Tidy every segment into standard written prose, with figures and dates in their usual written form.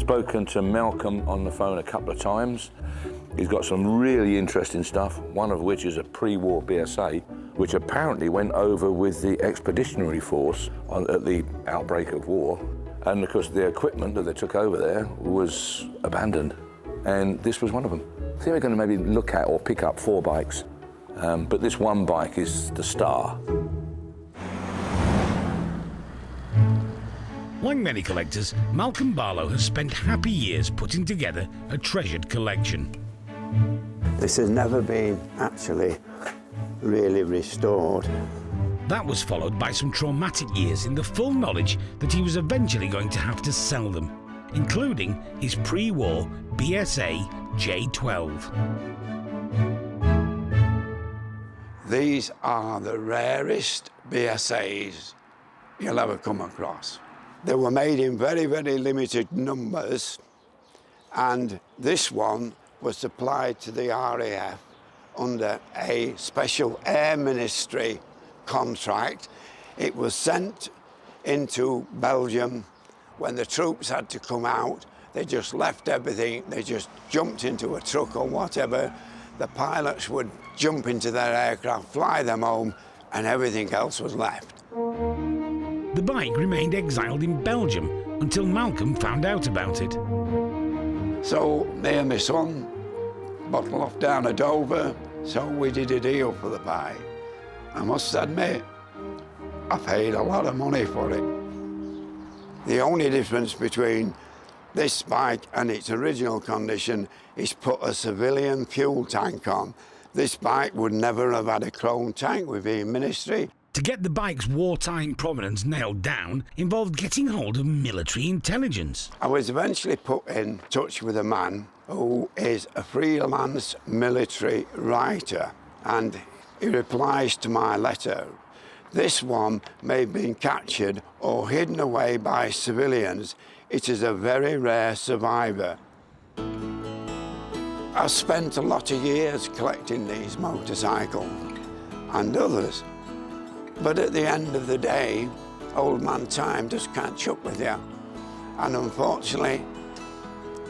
Spoken to Malcolm on the phone a couple of times. He's got some really interesting stuff, one of which is a pre-war BSA, which apparently went over with the expeditionary force at the outbreak of war. And of course, the equipment that they took over there was abandoned. And this was one of them. I think we're going to maybe look at or pick up 4 bikes. But this one bike is the star. Like many collectors, Malcolm Barlow has spent happy years putting together a treasured collection. This has never been actually really restored. That was followed by some traumatic years in the full knowledge that he was eventually going to have to sell them, including his pre-war BSA J12. These are the rarest BSAs you'll ever come across. They were made in very, very limited numbers, and this one was supplied to the RAF under a special Air Ministry contract. It was sent into Belgium. When the troops had to come out, they just left everything. They just jumped into a truck or whatever. The pilots would jump into their aircraft, fly them home, and everything else was left. The bike remained exiled in Belgium until Malcolm found out about it. So me and my son bottled off down to Dover, so we did a deal for the bike. I must admit, I paid a lot of money for it. The only difference between this bike and its original condition is put a civilian fuel tank on. This bike would never have had a chrome tank with the ministry. To get the bike's wartime provenance nailed down involved getting hold of military intelligence. I was eventually put in touch with a man who is a freelance military writer, and he replies to my letter. This one may have been captured or hidden away by civilians. It is a very rare survivor. I've spent a lot of years collecting these motorcycles and others, but at the end of the day, old man time does catch up with you. And unfortunately,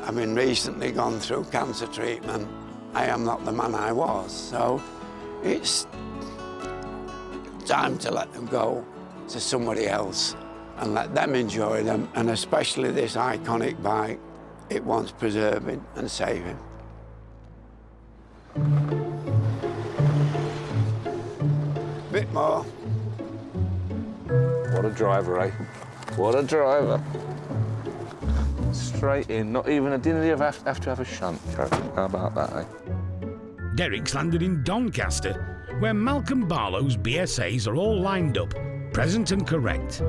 having recently gone through cancer treatment, I am not the man I was. So it's time to let them go to somebody else and let them enjoy them, and especially this iconic bike, it wants preserving and saving. Bit more. What a driver, eh? What a driver. Straight in, not even, I didn't even have to have a shunt. How about that, eh? Derek's landed in Doncaster, where Malcolm Barlow's BSAs are all lined up, present and correct.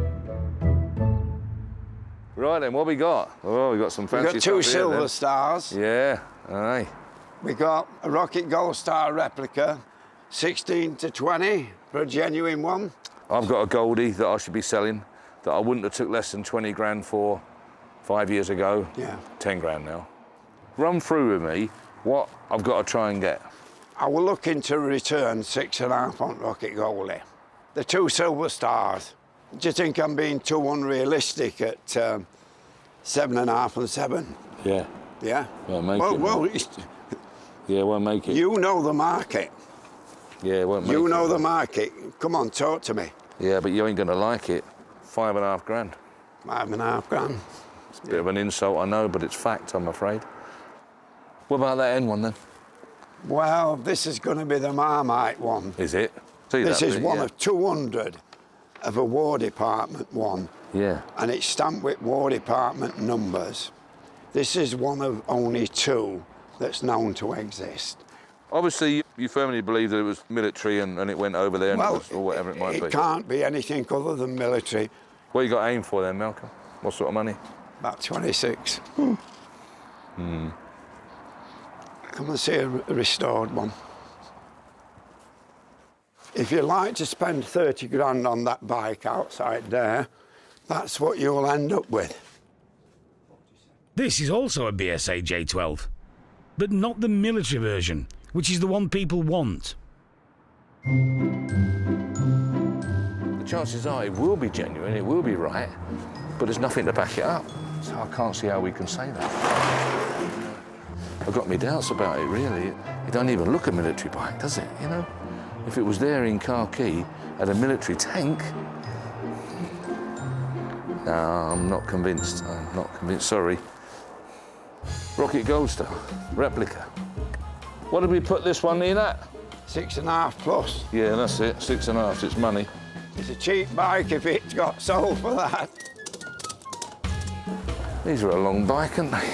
Right then, what we got? Oh, we got some fancy We've got 2 stuff here, silver then. stars. Yeah, aye. We got a Rocket Gold Star replica, 16 to 20 for a genuine one. I've got a Goldie that I should be selling that I wouldn't have took less than 20 grand for 5 years ago. Yeah. 10 grand now. Run through with me what I've got to try and get. I will look into return 6.5 on Rocket Goldie. The 2 silver stars. Do you think I'm being too unrealistic at 7.5 and 7? Yeah. Yeah? Won't make it. Well, Yeah, won't make it. you know the market. Yeah, won't make it. You know the market. Come on, talk to me. Yeah, but you ain't going to like it. 5.5 grand. 5.5 grand. It's a bit of an insult, I know, but it's fact, I'm afraid. What about that end one, then? Well, this is going to be the Marmite one. Is it? See This that is bit, one yeah. of 200 of a War Department one. Yeah. And it's stamped with War Department numbers. This is one of only 2 that's known to exist. Obviously, you firmly believe that it was military and it went over there, Well, or whatever it might be. It can't be anything other than military. What you got aimed for then, Malcolm? What sort of money? About 26. Come and see a restored one. If you like to spend 30 grand on that bike outside there, that's what you'll end up with. This is also a BSA J12, but not the military version, which is the one people want. The chances are it will be genuine, it will be right, but there's nothing to back it up. So I can't see how we can say that. I've got my doubts about it, really. It don't even look a military bike, does it, you know? If it was there in khaki at a military tank... No, I'm not convinced. I'm not convinced, sorry. Rocket Gold Star, replica. What did we put this one in at? 6.5 plus. Yeah, that's it, 6.5, it's money. It's a cheap bike if it got sold for that. These are a long bike, aren't they?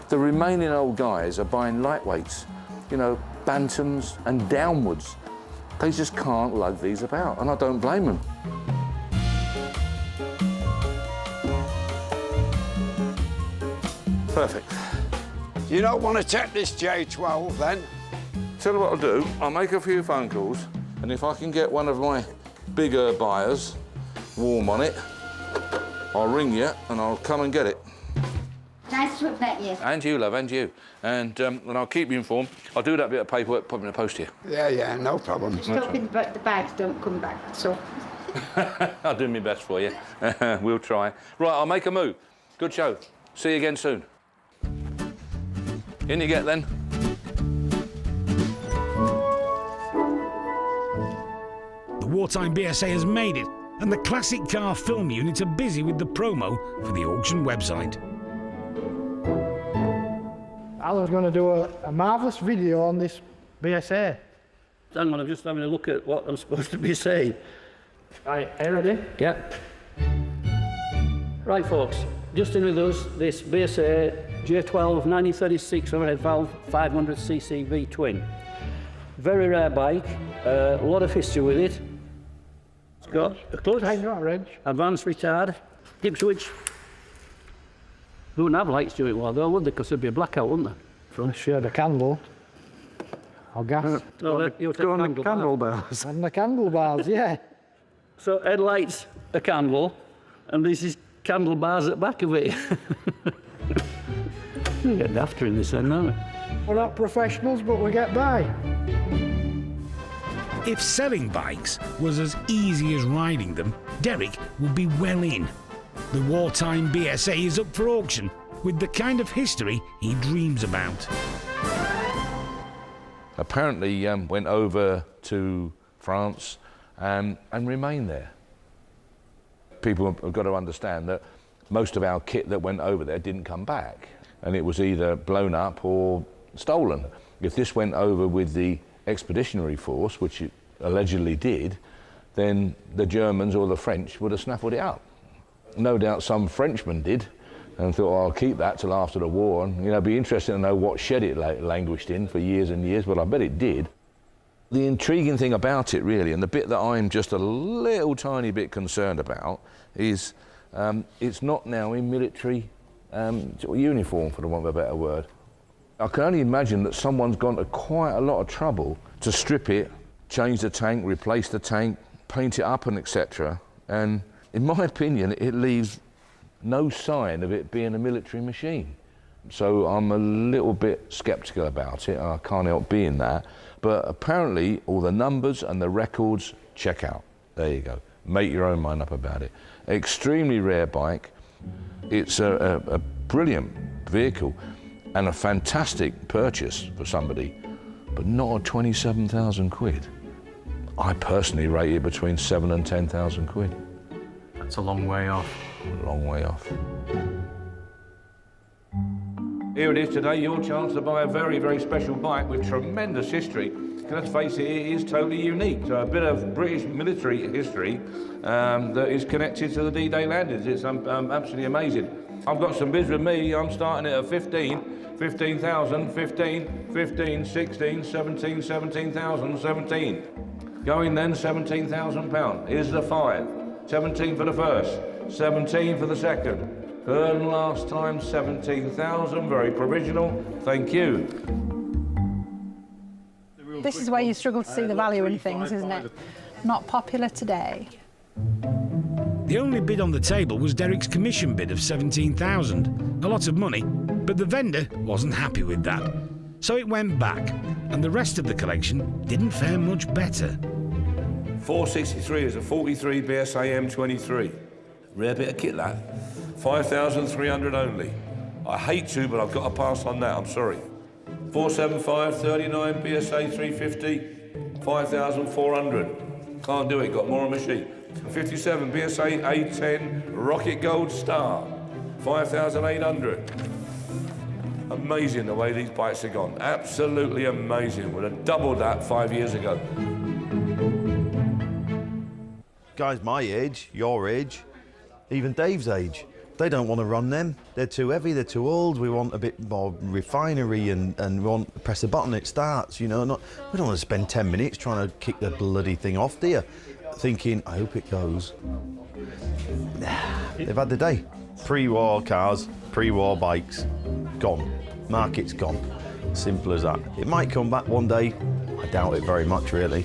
The remaining old guys are buying lightweights, you know, bantams and downwards. They just can't lug these about, and I don't blame them. Perfect. You don't want to check this J12 then? Tell you what I'll do, I'll make a few phone calls, and if I can get one of my bigger buyers warm on it, I'll ring you and I'll come and get it. Nice to have met you. And you, love, and you. And I'll keep you informed. I'll do that bit of paperwork, put it in the post to you. Yeah, no problem. Just hoping the bags don't come back, so... I'll do my best for you. We'll try. Right, I'll make a move. Good show. See you again soon. In you get, then. The wartime BSA has made it, and the classic car film units are busy with the promo for the auction website. Alan's going to do a marvellous video on this BSA. Hang on, I'm just having a look at what I'm supposed to be saying. Right, are you ready? Yeah. Right, folks, just in with us, this BSA J12 1936 overhead valve 500cc V-twin. Very rare bike, a lot of history with it. It's got a clutch, Hang on, Reg. advanced retard, dip switch. They wouldn't have lights during it while though, would they? Because there'd be a blackout, wouldn't there? Front shade of candle. Or gas. No, you'll take candle bells. And the candle bars, yeah. So headlights, a candle, and this is candle bars at the back of it. We're getting after in this end, aren't we? We're not professionals, but we get by. If selling bikes was as easy as riding them, Derek would be well in. The wartime BSA is up for auction with the kind of history he dreams about. Apparently went over to France and remained there. People have got to understand that most of our kit that went over there didn't come back, and it was either blown up or stolen. If this went over with the expeditionary force, which it allegedly did, then the Germans or the French would have snaffled it up. No doubt some Frenchmen did and thought, oh, I'll keep that till after the war, and it'd be interesting to know what shed it languished in for years and years, but I bet it did. The intriguing thing about it, really, and the bit that I'm just a little tiny bit concerned about, is it's not now in military uniform, for the want of a better word. I can only imagine that someone's gone to quite a lot of trouble to strip it, change the tank, replace the tank, paint it up and etc. And in my opinion, it leaves no sign of it being a military machine. So I'm a little bit sceptical about it. I can't help being that. But apparently all the numbers and the records check out. There you go. Make your own mind up about it. Extremely rare bike. It's a brilliant vehicle and a fantastic purchase for somebody, but not at 27,000 quid. I personally rate it between 7,000 and 10,000 quid. That's a long way off. A long way off. Here it is today, your chance to buy a very, very special bike with tremendous history. Let's face it, it is totally unique. So a bit of British military history that is connected to the D-Day landings. It's absolutely amazing. I've got some bids with me. I'm starting it at 15,000, 15, 15, 16, 17, 17,000, 17. Going then, £17,000. Here's the 5. 17 for the first, 17 for the second. Third and last time, 17,000, very provisional. Thank you. This is where you struggle to see the value in things, isn't it? Not popular today. The only bid on the table was Derek's commission bid of 17,000. A lot of money, but the vendor wasn't happy with that. So it went back, and the rest of the collection didn't fare much better. 463 is a 43 BSA M23. Rare bit of kit, that. 5,300 only. I hate to, but I've got to pass on that, I'm sorry. 475, 39, BSA 350, 5,400. Can't do it, got more on my sheet. 57, BSA A10, Rocket Gold Star, 5,800. Amazing the way these bikes have gone. Absolutely amazing. Would have doubled that 5 years ago. Guys my age, your age, even Dave's age, they don't want to run them. They're too heavy, they're too old. We want a bit more refinery and we want to press a button, it starts, you know. We don't want to spend 10 minutes trying to kick the bloody thing off, do you? Thinking, I hope it goes. They've had the day. Pre-war cars, pre-war bikes, gone. Market's gone. Simple as that. It might come back one day. I doubt it very much, really.